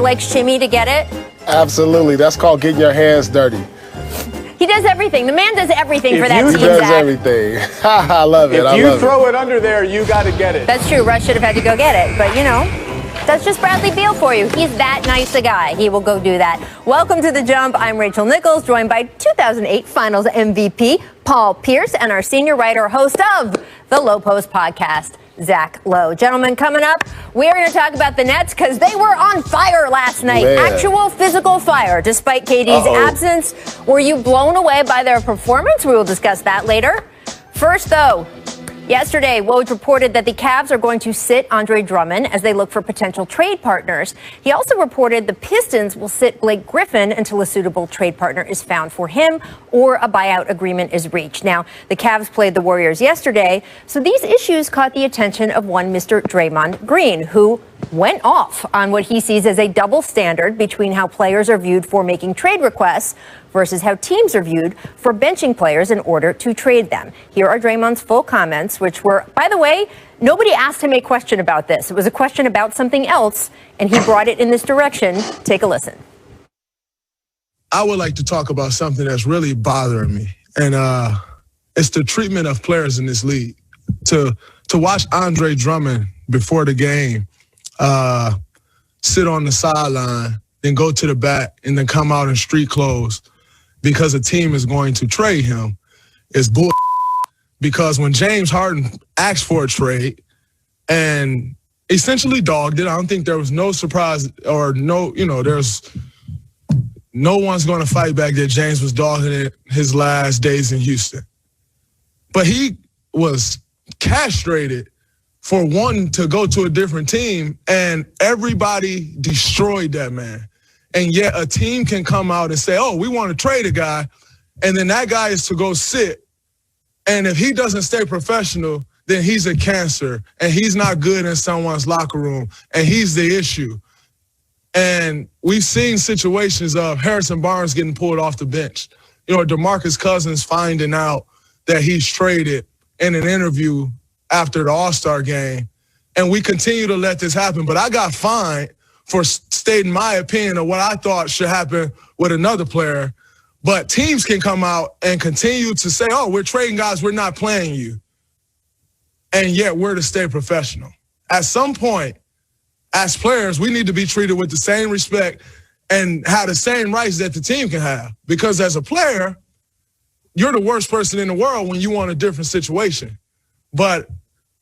like shimmy to get it? Absolutely. That's called getting your hands dirty. He does everything. The man does everything for that team, He does Zach. everything. I love it. If you throw it under there, you got to get it. That's true. Russ should have had to go get it. But, that's just Bradley Beal for you. He's that nice a guy. He will go do that. Welcome to The Jump. I'm Rachel Nichols, joined by 2008 Finals MVP Paul Pierce and our senior writer, host of the Low Post podcast, Zach Lowe. Gentlemen, coming up, we're going to talk about the Nets because they were on fire last night. Man. Actual physical fire, despite KD's absence. Were you blown away by their performance? We will discuss that later. First, though, yesterday, Woj reported that the Cavs are going to sit Andre Drummond as they look for potential trade partners. He also reported the Pistons will sit Blake Griffin until a suitable trade partner is found for him or a buyout agreement is reached. Now, the Cavs played the Warriors yesterday, so these issues caught the attention of one Mr. Draymond Green, who went off on what he sees as a double standard between how players are viewed for making trade requests versus how teams are viewed for benching players in order to trade them. Here are Draymond's full comments, which were, by the way, nobody asked him a question about this. It was a question about something else, and he brought it in this direction. Take a listen. I would like to talk about something that's really bothering me, and it's the treatment of players in this league. To watch Andre Drummond before the game sit on the sideline, then go to the back, and then come out in street clothes because a team is going to trade him is bull. Because when James Harden asked for a trade and essentially dogged it, I don't think there was no surprise or there's no one's going to fight back that James was dogging it his last days in Houston. But he was castrated for wanting to go to a different team, and everybody destroyed that man. And yet a team can come out and say, oh, we want to trade a guy, and then that guy is to go sit. And if he doesn't stay professional, then he's a cancer, and he's not good in someone's locker room, and he's the issue. And we've seen situations of Harrison Barnes getting pulled off the bench. DeMarcus Cousins finding out that he's traded in an interview after the All-Star game. And we continue to let this happen. But I got fined for stating my opinion of what I thought should happen with another player. But teams can come out and continue to say, oh, we're trading guys, we're not playing you. And yet we're to stay professional. At some point, as players, we need to be treated with the same respect and have the same rights that the team can have. Because as a player, you're the worst person in the world when you want a different situation. But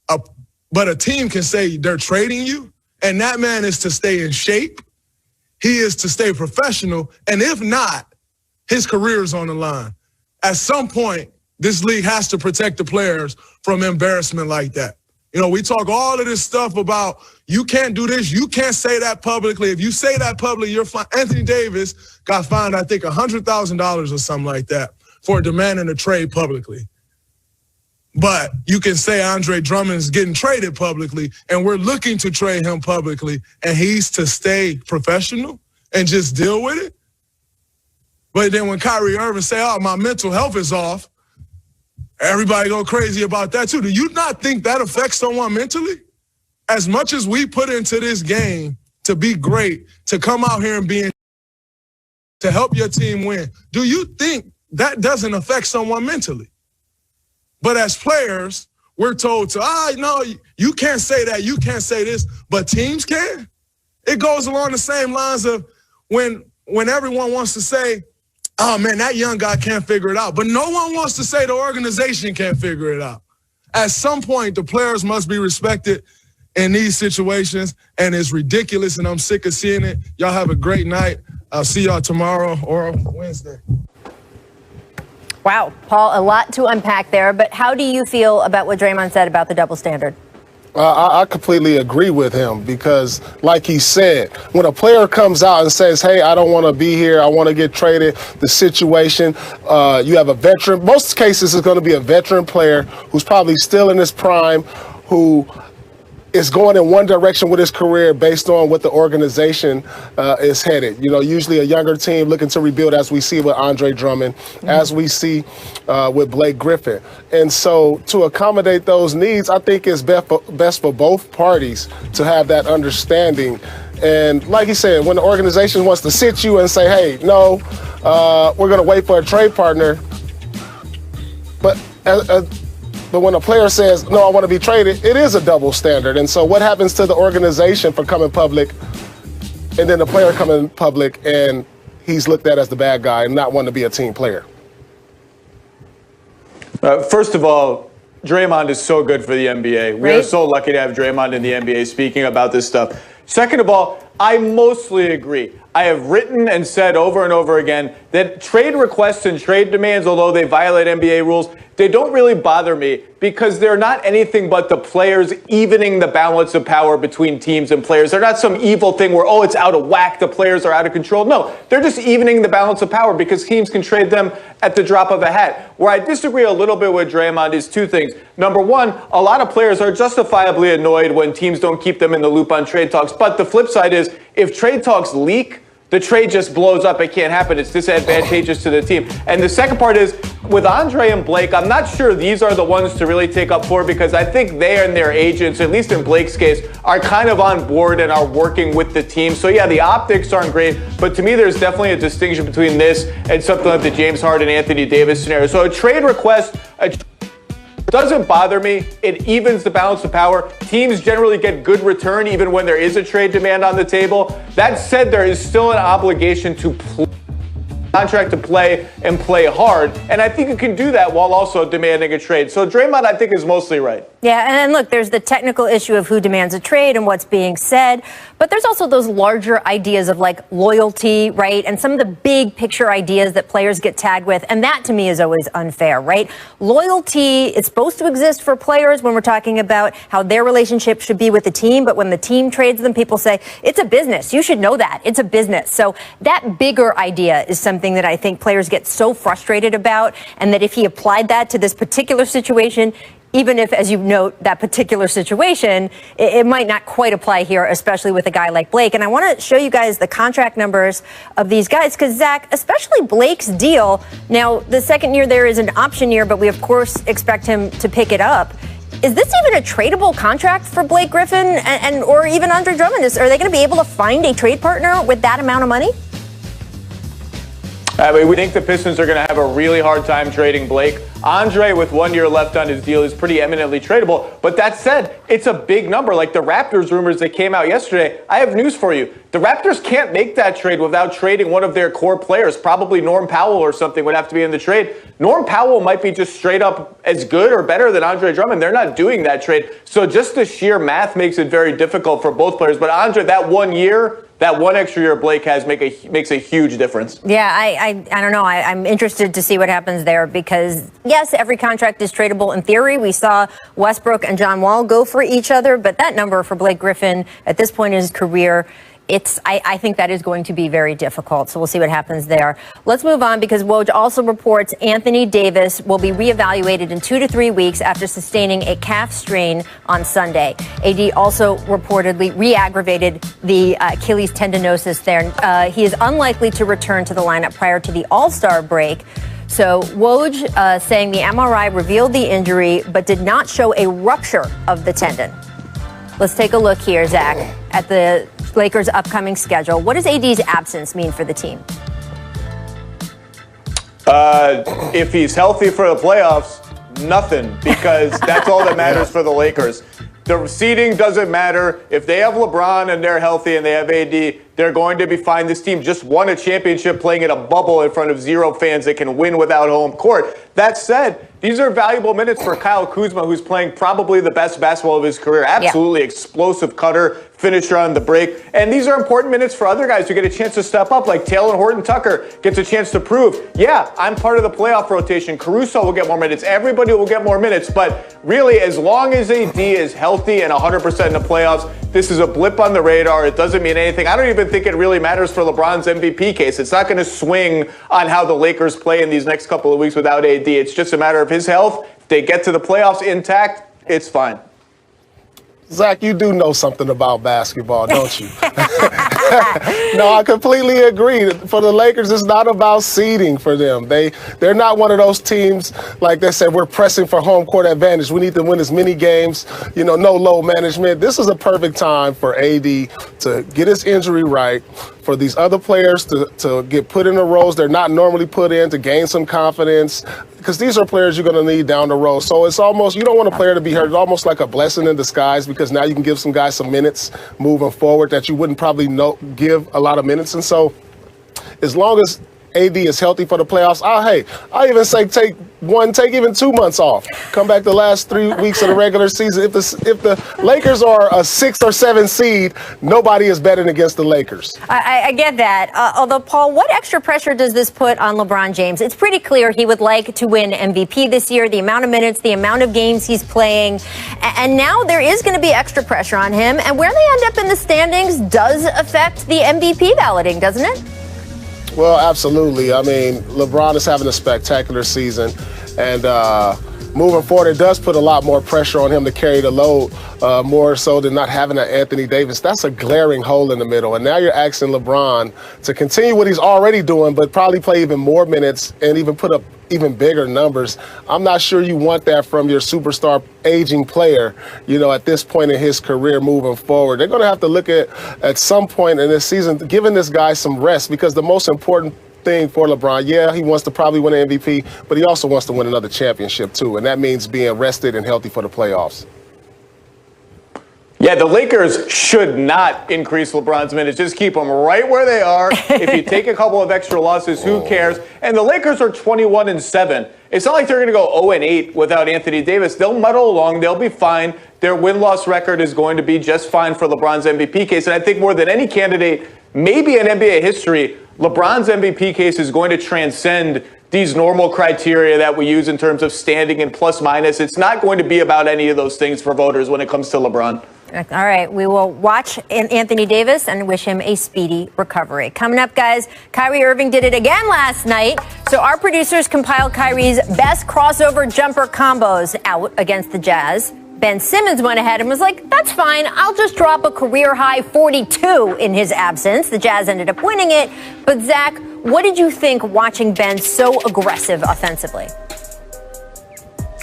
a team can say they're trading you, and that man is to stay in shape. He is to stay professional. And if not, his career is on the line. At some point, this league has to protect the players from embarrassment like that. We talk all of this stuff about you can't do this, you can't say that publicly. If you say that publicly, you're fine. Anthony Davis got fined, I think, $100,000 or something like that for demanding a trade publicly. But you can say Andre Drummond's getting traded publicly, and we're looking to trade him publicly, and he's to stay professional and just deal with it. But then when Kyrie Irving say, oh, my mental health is off, everybody go crazy about that too. Do you not think that affects someone mentally? As much as we put into this game to be great, to come out here and to help your team win, do you think that doesn't affect someone mentally? But as players, we're told to, no, you can't say that, you can't say this, but teams can. It goes along the same lines of when everyone wants to say, oh, man, that young guy can't figure it out. But no one wants to say the organization can't figure it out. At some point, the players must be respected in these situations, and it's ridiculous, and I'm sick of seeing it. Y'all have a great night. I'll see y'all tomorrow or Wednesday. Wow, Paul, a lot to unpack there, but how do you feel about what Draymond said about the double standard? I completely agree with him because, like he said, when a player comes out and says, hey, I don't want to be here, I want to get traded, the situation, you have a veteran. Most cases it's going to be a veteran player who's probably still in his prime, who is going in one direction with his career based on what the organization is headed. Usually a younger team looking to rebuild, as we see with Andre Drummond, as we see with Blake Griffin. And so to accommodate those needs, I think it's best for both parties to have that understanding And like he said, when the organization wants to sit you and say, hey, no, we're going to wait for a trade partner. But when a player says, no, I want to be traded, it is a double standard. And so what happens to the organization for coming public and then the player coming public and he's looked at as the bad guy and not wanting to be a team player? First of all, Draymond is so good for the NBA. We are so lucky to have Draymond in the NBA speaking about this stuff. Second of all, I mostly agree. I have written and said over and over again that trade requests and trade demands, although they violate NBA rules, they don't really bother me because they're not anything but the players evening the balance of power between teams and players. They're not some evil thing where, oh, it's out of whack, the players are out of control. No, they're just evening the balance of power because teams can trade them at the drop of a hat. Where I disagree a little bit with Draymond is two things. Number one, a lot of players are justifiably annoyed when teams don't keep them in the loop on trade talks. But the flip side is if trade talks leak, the trade just blows up. It can't happen. It's disadvantageous to the team. And the second part is, with Andre and Blake, I'm not sure these are the ones to really take up for because I think they and their agents, at least in Blake's case, are kind of on board and are working with the team. So yeah, the optics aren't great, but to me there's definitely a distinction between this and something like the James Harden, Anthony Davis scenario. So a trade request, doesn't bother me. It evens the balance of power. Teams generally get good return even when there is a trade demand on the table. That said, there is still an obligation to contract to play and play hard. And I think you can do that while also demanding a trade. So Draymond, I think, is mostly right. Yeah, and look, there's the technical issue of who demands a trade and what's being said. But there's also those larger ideas of like loyalty, right? And some of the big picture ideas that players get tagged with. And that to me is always unfair, right? Loyalty is supposed to exist for players when we're talking about how their relationship should be with the team. But when the team trades them, people say it's a business. You should know that. It's a business. So that bigger idea is something that I think players get so frustrated about. And that if he applied that to this particular situation, even if, as you note, that particular situation, it might not quite apply here, especially with a guy like Blake. And I want to show you guys the contract numbers of these guys, because, Zach, especially Blake's deal, now, the second year there is an option year, but we, of course, expect him to pick it up. Is this even a tradable contract for Blake Griffin and or even Andre Drummond? Are they going to be able to find a trade partner with that amount of money? We think the Pistons are going to have a really hard time trading Blake. Andre, with 1 year left on his deal, is pretty eminently tradable. But that said, it's a big number. Like the Raptors rumors that came out yesterday, I have news for you. The Raptors can't make that trade without trading one of their core players. Probably Norm Powell or something would have to be in the trade. Norm Powell might be just straight up as good or better than Andre Drummond. They're not doing that trade. So just the sheer math makes it very difficult for both players. But Andre, that 1 year, that one extra year Blake has makes a huge difference. Yeah, I don't know. I'm interested to see what happens there because, yes, every contract is tradable in theory. We saw Westbrook and John Wall go for each other, but that number for Blake Griffin at this point in his career, I think that is going to be very difficult. So we'll see what happens there. Let's move on because Woj also reports Anthony Davis will be reevaluated in 2 to 3 weeks after sustaining a calf strain on Sunday. AD also reportedly re-aggravated the Achilles tendinosis there. He is unlikely to return to the lineup prior to the All-Star break. So Woj saying the MRI revealed the injury but did not show a rupture of the tendon. Let's take a look here, Zach, at the Lakers' upcoming schedule. What does AD's absence mean for the team? If he's healthy for the playoffs, nothing, because that's all that matters for the Lakers. The seeding doesn't matter. If they have LeBron and they're healthy and they have AD, they're going to be fine. This team just won a championship playing in a bubble in front of 0 fans that can win without home court. That said, these are valuable minutes for Kyle Kuzma, who's playing probably the best basketball of his career. Absolutely explosive cutter, finisher on the break. And these are important minutes for other guys who get a chance to step up, like Taylor Horton-Tucker gets a chance to prove, yeah, I'm part of the playoff rotation. Caruso will get more minutes. Everybody will get more minutes. But really, as long as AD is healthy and 100% in the playoffs, this is a blip on the radar. It doesn't mean anything. I don't even think it really matters for LeBron's MVP case. It's not going to swing on how the Lakers play in these next couple of weeks without AD. It's just a matter of his health. If they get to the playoffs intact, it's fine. Zach, you do know something about basketball, don't you? No, I completely agree. For the Lakers, it's not about seeding for them. They're not one of those teams, like they said, we're pressing for home court advantage. We need to win as many games, no load management. This is a perfect time for AD to get his injury right, for these other players to get put in the roles they're not normally put in, to gain some confidence, because these are players you're going to need down the road. So it's almost, you don't want a player to be hurt. It's almost like a blessing in disguise, because now you can give some guys some minutes moving forward that you wouldn't probably give a lot of minutes. And so as long as AD is healthy for the playoffs, I even say take even 2 months off. Come back the last 3 weeks of the regular season. If the Lakers are a 6 or 7 seed, nobody is betting against the Lakers. I get that. Although, Paul, what extra pressure does this put on LeBron James? It's pretty clear he would like to win MVP this year, the amount of minutes, the amount of games he's playing. And now there is going to be extra pressure on him. And where they end up in the standings does affect the MVP balloting, doesn't it? Well, absolutely. I mean, LeBron is having a spectacular season, and moving forward, it does put a lot more pressure on him to carry the load, more so than not having an Anthony Davis. That's a glaring hole in the middle, and now you're asking LeBron to continue what he's already doing, but probably play even more minutes and even put up even bigger numbers. I'm not sure you want that from your superstar aging player, at this point in his career moving forward. They're going to have to look at some point in this season, giving this guy some rest, because the most important thing for LeBron, he wants to probably win an MVP, but he also wants to win another championship too, and that means being rested and healthy for the playoffs. Yeah, the Lakers should not increase LeBron's minutes. Just keep them right where they are. If you take a couple of extra losses, who cares? And the Lakers are 21-7. It's not like they're going to go 0-8 without Anthony Davis. They'll muddle along. They'll be fine. Their win-loss record is going to be just fine for LeBron's MVP case. And I think more than any candidate, maybe in NBA history, LeBron's MVP case is going to transcend these normal criteria that we use in terms of standing and plus minus. It's not going to be about any of those things for voters when it comes to LeBron. All right, we will watch Anthony Davis and wish him a speedy recovery. Coming up, guys, Kyrie Irving did it again last night. So our producers compiled Kyrie's best crossover jumper combos out against the Jazz. Ben Simmons went ahead and was like, that's fine. I'll just drop a career-high 42 in his absence. The Jazz ended up winning it. But, Zach, what did you think watching Ben so aggressive offensively?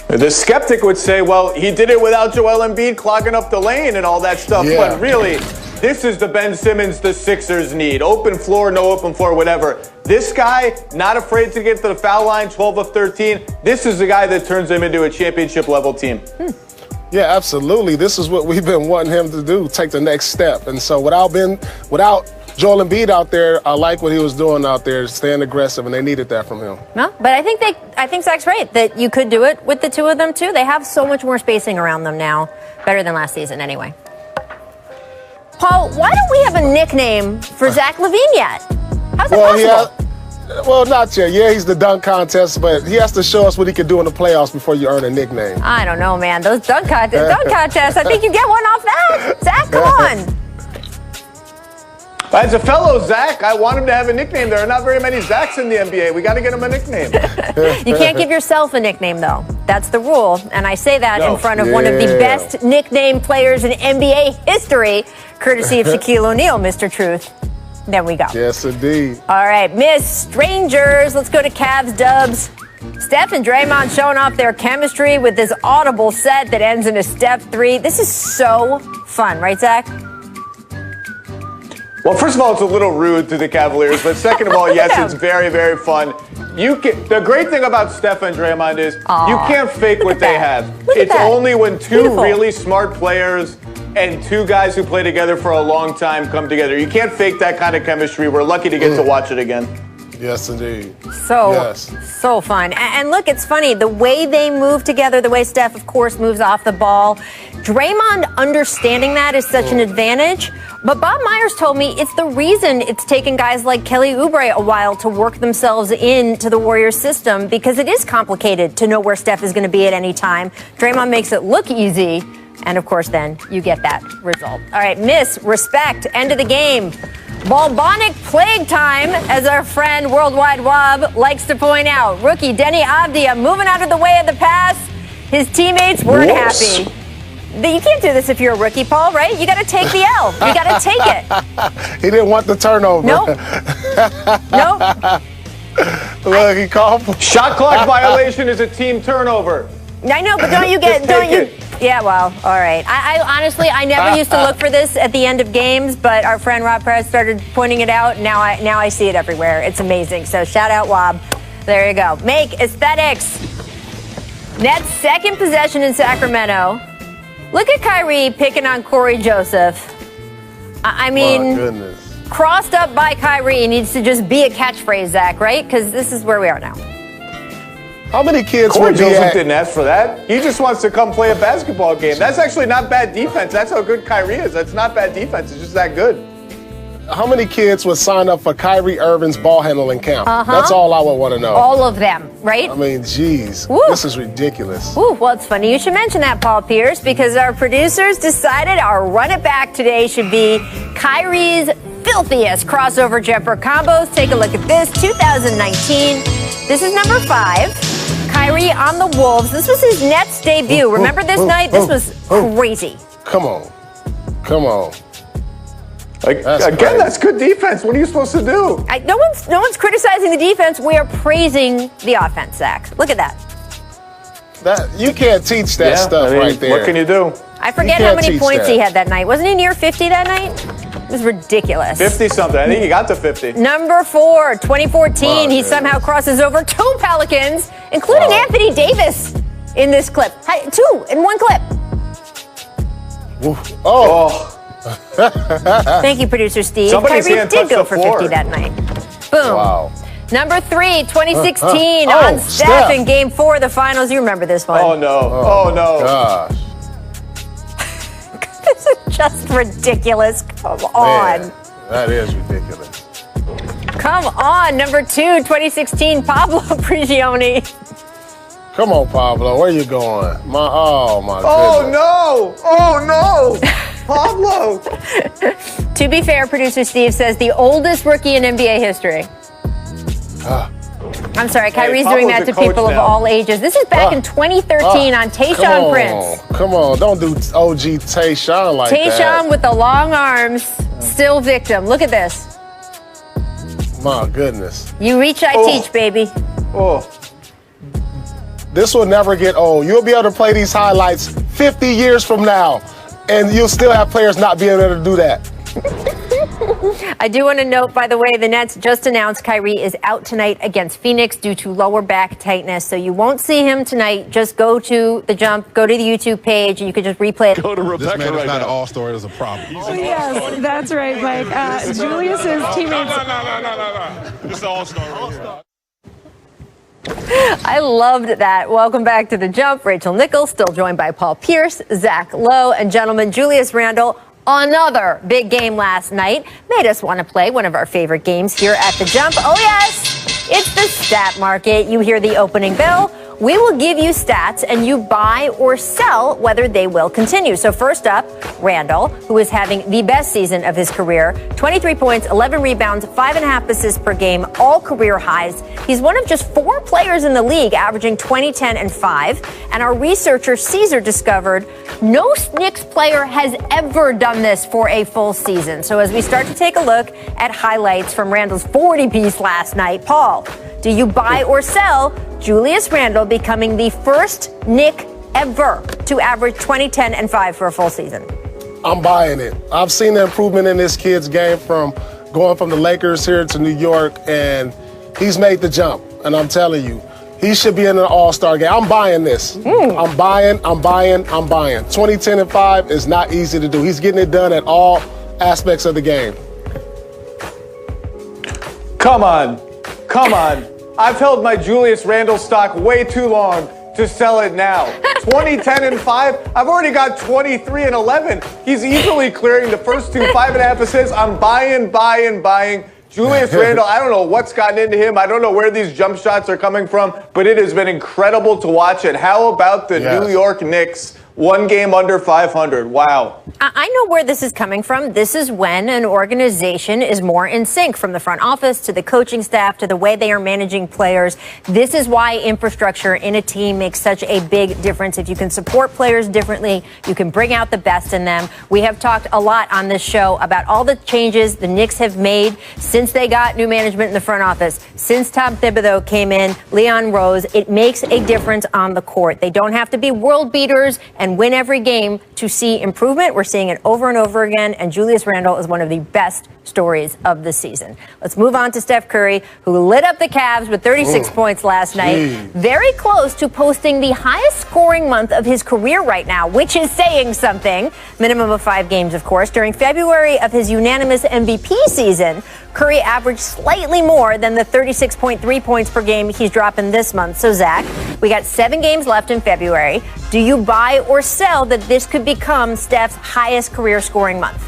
The skeptic would say, well, he did it without Joel Embiid clogging up the lane and all that stuff. Yeah. But really, this is the Ben Simmons the Sixers need. Open floor, no open floor, whatever. This guy, not afraid to get to the foul line, 12 of 13. This is the guy that turns him into a championship-level team. Yeah, absolutely. This is what we've been wanting him to do, take the next step. And so without Joel Embiid out there, I like what he was doing out there, staying aggressive, and they needed that from him. No, but I think Zach's right that you could do it with the two of them too. They have so much more spacing around them now, better than last season anyway. Paul, why don't we have a nickname for Zach LaVine yet? How's that possible? Well, not yet. Yeah, he's the dunk contest, but he has to show us what he can do in the playoffs before you earn a nickname. I don't know, man. Those dunk contests, I think you get one off that. Zach, come on. As a fellow Zach, I want him to have a nickname. There are not very many Zachs in the NBA. We got to get him a nickname. You can't give yourself a nickname, though. That's the rule. And I say that in front of one of the best nickname players in NBA history, courtesy of Shaquille O'Neal, Mr. Truth. There we go. Yes, indeed. All right, Miss Strangers. Let's go to Cavs Dubs. Steph and Draymond showing off their chemistry with this audible set that ends in a step 3. This is so fun, right, Zach? Well, first of all, it's a little rude to the Cavaliers, but second of all, yes, it's very, very fun. The great thing about Steph and Draymond is you can't fake what they have. It's only when two really smart players and two guys who play together for a long time come together. You can't fake that kind of chemistry. We're lucky to get to watch it again. Yes, indeed. So fun. And look, it's funny, the way they move together, the way Steph, of course, moves off the ball. Draymond understanding that is such an advantage. But Bob Myers told me it's the reason it's taken guys like Kelly Oubre a while to work themselves into the Warriors system, because it is complicated to know where Steph is going to be at any time. Draymond makes it look easy. And, of course, then you get that result. All right, Miss Respect, end of the game. Balbonic plague time, as our friend Worldwide Wob likes to point out. Rookie Denny Avdia moving out of the way of the pass. His teammates weren't happy. You can't do this if you're a rookie, Paul, right? You got to take the L. You got to take it. He didn't want the turnover. Nope. Nope. Look, he called for Shot clock violation is a team turnover. I know, but don't you Yeah, well, all right. I honestly, I never used to look for this at the end of games, but our friend Rob Perez started pointing it out. Now I see it everywhere. It's amazing. So shout out, Wob. There you go. Make aesthetics. Nets' second possession in Sacramento. Look at Kyrie picking on Corey Joseph. I mean, my goodness. Crossed up by Kyrie needs to just be a catchphrase, Zach, right? Because this is where we are now. How many kids Corey would be Joseph at? didn't ask for that. He just wants to come play a basketball game. That's actually not bad defense. That's how good Kyrie is. That's not bad defense. It's just that good. How many kids would sign up for Kyrie Irving's ball handling camp? That's all I would want to know. All of them, right? I mean, geez, Woo. this is ridiculous. Ooh, well, it's funny you should mention that, Paul Pierce, because our producers decided our run it back today should be Kyrie's filthiest crossover jumper combos. Take a look at this, 2019. This is number 5. Kyrie on the Wolves. This was his Nets debut. Remember this night? This was crazy. Come on. Come on. That's good defense. What are you supposed to do? No one's criticizing the defense. We are praising the offense, Zach. Look at that. You can't teach that stuff right there. What can you do? I forget how many points he had that night. Wasn't he near 50 that night? It was ridiculous. 50-something. I think he got to 50. Number 4, 2014. He somehow crosses over 2 Pelicans, including Anthony Davis in this clip. 2 in 1 clip. Oh. Thank you, producer Steve. Somebody's Kyrie hand did touched go the for floor. 50 that night. Boom. Wow. Number 3, 2016 on Steph in Game 4 of the Finals. You remember this one? Oh no! Oh no! Gosh. This is just ridiculous. Come on. Man, that is ridiculous. Come on. Number 2, 2016, Pablo Prigioni. Come on, Pablo. Where you going? My goodness. Oh no! Oh no! Pablo! To be fair, producer Steve says the oldest rookie in NBA history. I'm sorry, Kyrie's doing that to people of all ages. This is back in 2013 on Tayshaun Prince. Come on, don't do OG Tayshaun like that. Tayshaun with the long arms, still victim. Look at this. My goodness. You reach, I teach, baby. Oh. This will never get old. You'll be able to play these highlights 50 years from now, and you'll still have players not being able to do that. I do want to note, by the way, the Nets just announced Kyrie is out tonight against Phoenix due to lower back tightness. So you won't see him tonight. Just go to the Jump, go to the YouTube page, and you can just replay it. Go to Rebecca This man is right not now. an all-star. It is a problem. Yes, that's right, Mike. Julius's teammates. No. This is an all-star right here. I loved that. Welcome back to the Jump. Rachel Nichols, still joined by Paul Pierce, Zach Lowe, and gentleman Julius Randle. Another big game last night made us want to play one of our favorite games here at the Jump. Oh yes, it's the stat market. You hear the opening bell. We will give you stats and you buy or sell whether they will continue. So first up, Randle, who is having the best season of his career. 23 points, 11 rebounds, 5.5 assists per game, all career highs. He's one of just 4 players in the league averaging 20, 10, and 5. And our researcher, Caesar, discovered no Knicks player has ever done this for a full season. So as we start to take a look at highlights from Randle's 40-piece last night, Paul, do you buy or sell Julius Randle becoming the first Knick ever to average 20, 10, and 5 for a full season? I'm buying it. I've seen the improvement in this kid's game from going from the Lakers here to New York, and he's made the jump. And I'm telling you, he should be in an all-star game. I'm buying this. I'm buying. 20, 10, and 5 is not easy to do. He's getting it done at all aspects of the game. Come on. I've held my Julius Randle stock way too long to sell it now. 20, 10, and 5. I've already got 23 and 11. He's easily clearing the first 2, 5.5 assists. I'm buying. Julius Randle, I don't know what's gotten into him. I don't know where these jump shots are coming from, but it has been incredible to watch it. How about the New York Knicks 1 game under 500. Wow. I know where this is coming from. This is when an organization is more in sync, from the front office to the coaching staff to the way they are managing players. This is why infrastructure in a team makes such a big difference. If you can support players differently, you can bring out the best in them. We have talked a lot on this show about all the changes the Knicks have made since they got new management in the front office, since Tom Thibodeau came in, Leon Rose. It makes a difference on the court. They don't have to be world beaters and win every game to see improvement. We're seeing it over and over again, and Julius Randle is one of the best stories of the season. Let's move on to Steph Curry, who lit up the Cavs with 36 points last night. Very close to posting the highest scoring month of his career right now, which is saying something. Minimum of 5 games, of course. During February of his unanimous MVP season, Curry averaged slightly more than the 36.3 points per game he's dropping this month. So, Zach, we got 7 games left in February. Do you buy or sell that this could become Steph's highest career scoring month?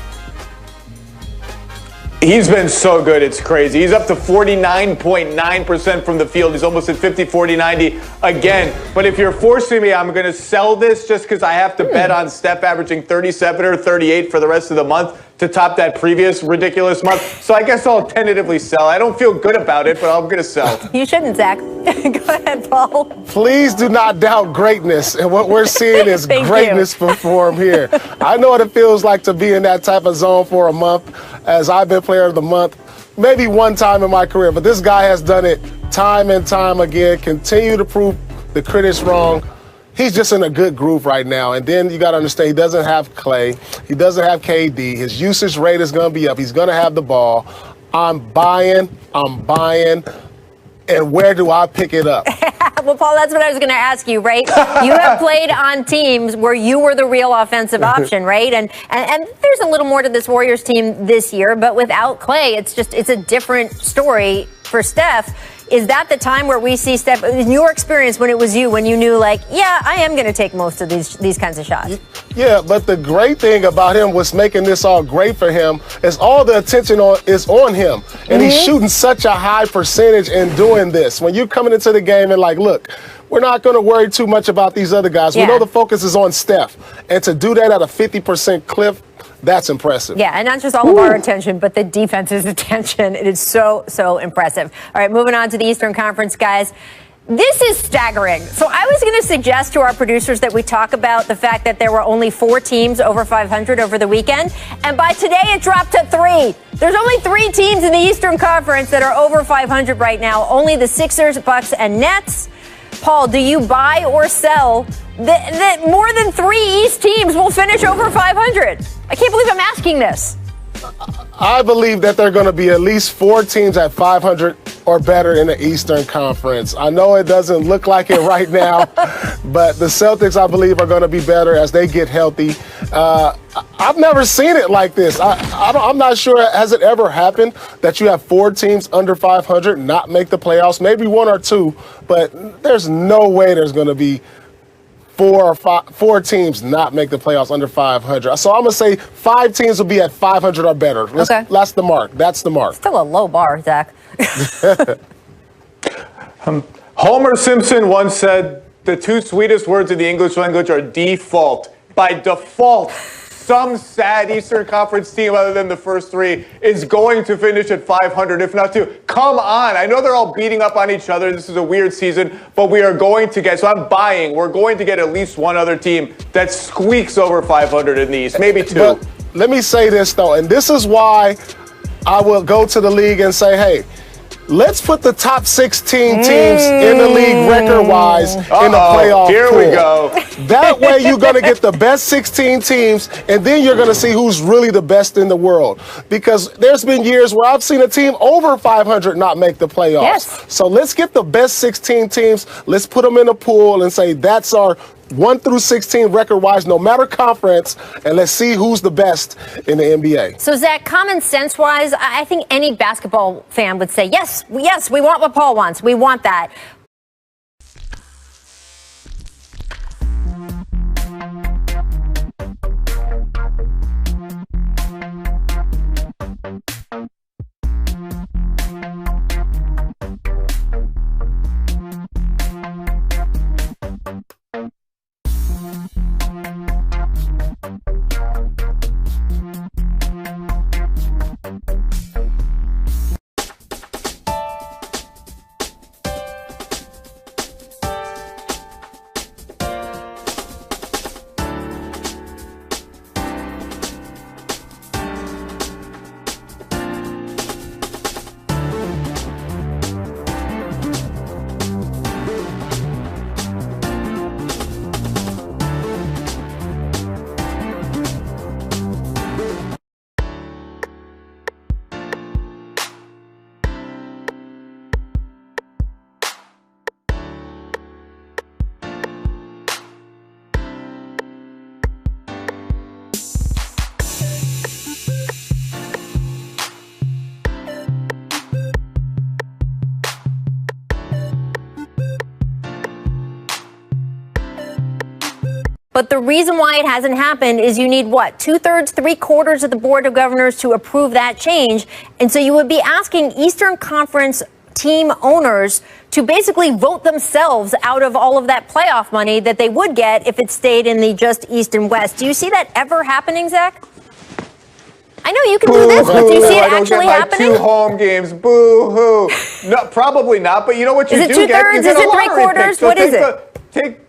He's been so good, it's crazy. He's up to 49.9% from the field. He's almost at 50, 40, 90 again. But if you're forcing me, I'm going to sell this just because I have to bet on Steph averaging 37 or 38 for the rest of the month to top that previous ridiculous month. So I guess I'll tentatively sell. I don't feel good about it, but I'm going to sell. You shouldn't, Zach. Go ahead, Paul. Please do not doubt greatness. And what we're seeing is greatness perform here. I know what it feels like to be in that type of zone for a month, as I've been player of the month maybe one time in my career. But this guy has done it time and time again. Continue to prove the critics wrong. He's just in a good groove right now. And then you got to understand, he doesn't have Clay. He doesn't have KD. His usage rate is going to be up. He's going to have the ball. I'm buying. And where do I pick it up? Well, Paul, that's what I was going to ask you, right? You have played on teams where you were the real offensive option, right? And there's a little more to this Warriors team this year, but without Clay, it's a different story for Steph. Is that the time where we see Steph, in your experience when it was you, when you knew, like, yeah, I am going to take most of these kinds of shots? Yeah, but the great thing about him, what's making this all great for him, is all the attention is on him. And he's shooting such a high percentage in doing this. When you're coming into the game and like, look, we're not going to worry too much about these other guys. Yeah. We know the focus is on Steph. And to do that at a 50% clip, that's impressive. Yeah, and not just all of our attention, but the defense's attention. It is so, so impressive. All right, moving on to the Eastern Conference, guys. This is staggering. So I was going to suggest to our producers that we talk about the fact that there were only 4 teams over 500 over the weekend. And by today, it dropped to 3. There's only 3 teams in the Eastern Conference that are over 500 right now. Only the Sixers, Bucks, and Nets. Paul, do you buy or sell that more than 3 East teams will finish over 500? I can't believe I'm asking this. I believe that there are going to be at least 4 teams at 500 or better in the Eastern Conference. I know it doesn't look like it right now, but the Celtics, I believe, are going to be better as they get healthy. I've never seen it like this. I'm not sure, has it ever happened that you have 4 teams under 500 not make the playoffs? Maybe 1 or 2, but there's no way there's going to be 4 teams not make the playoffs under 500. So I'm going to say 5 teams will be at 500 or better. Okay. That's the mark. That's the mark. Still a low bar, Zach. Homer Simpson once said, the 2 sweetest words in the English language are default. By default, some sad Eastern Conference team other than the first 3 is going to finish at 500, if not 2. Come on. I know they're all beating up on each other. This is a weird season, but we are going to get, so I'm buying, we're going to get at least one other team that squeaks over 500 in the East, maybe 2. But let me say this, though, and this is why I will go to the league and say, hey, let's put the top 16 teams in the league record-wise in the playoff Here pool. we go. That way you're going to get the best 16 teams, and then you're going to see who's really the best in the world. Because there's been years where I've seen a team over 500 not make the playoffs. Yes. So let's get the best 16 teams. Let's put them in a pool and say that's our 1 through 16 record-wise, no matter conference, and let's see who's the best in the NBA. So, Zach, common sense-wise, I think any basketball fan would say, yes, we want what Paul wants. We want that. But the reason why it hasn't happened is you need what? 2/3, 3/4 of the Board of Governors to approve that change. And so you would be asking Eastern Conference team owners to basically vote themselves out of all of that playoff money that they would get if it stayed in the just East and West. Do you see that ever happening, Zach? I know you can do this, but do you see it actually happening? 2 home games. Boo-hoo. No, probably not. But you know what you is it do get? 2/3? You get Is it a lottery 3/4? pick. So what is it?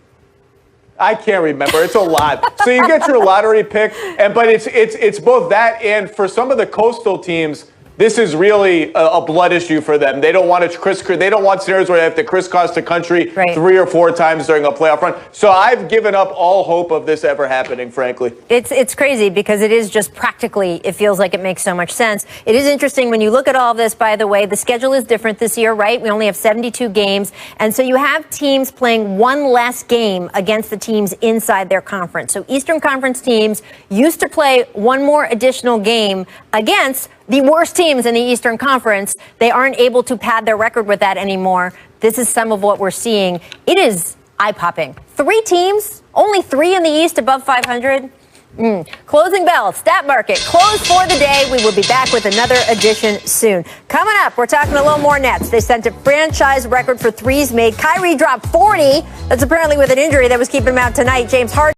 I can't remember. It's a lot. So you get your lottery pick, but it's both that and for some of the coastal teams, this is really a blood issue for them. They don't want they don't want scenarios where they have to crisscross the country 3 or 4 times during a playoff run. So I've given up all hope of this ever happening, frankly. It's crazy because it is just practically, it feels like it makes so much sense. It is interesting when you look at all of this, by the way, the schedule is different this year, right? We only have 72 games. And so you have teams playing one less game against the teams inside their conference. So Eastern Conference teams used to play one more additional game against the worst teams in the Eastern Conference. They aren't able to pad their record with that anymore. This is some of what we're seeing. It is eye-popping. 3 teams, only 3 in the East above 500. Closing bell, Stat Market, closed for the day. We will be back with another edition soon. Coming up, we're talking a little more Nets. They sent a franchise record for threes made. Kyrie dropped 40. That's apparently with an injury that was keeping him out tonight. James Harden.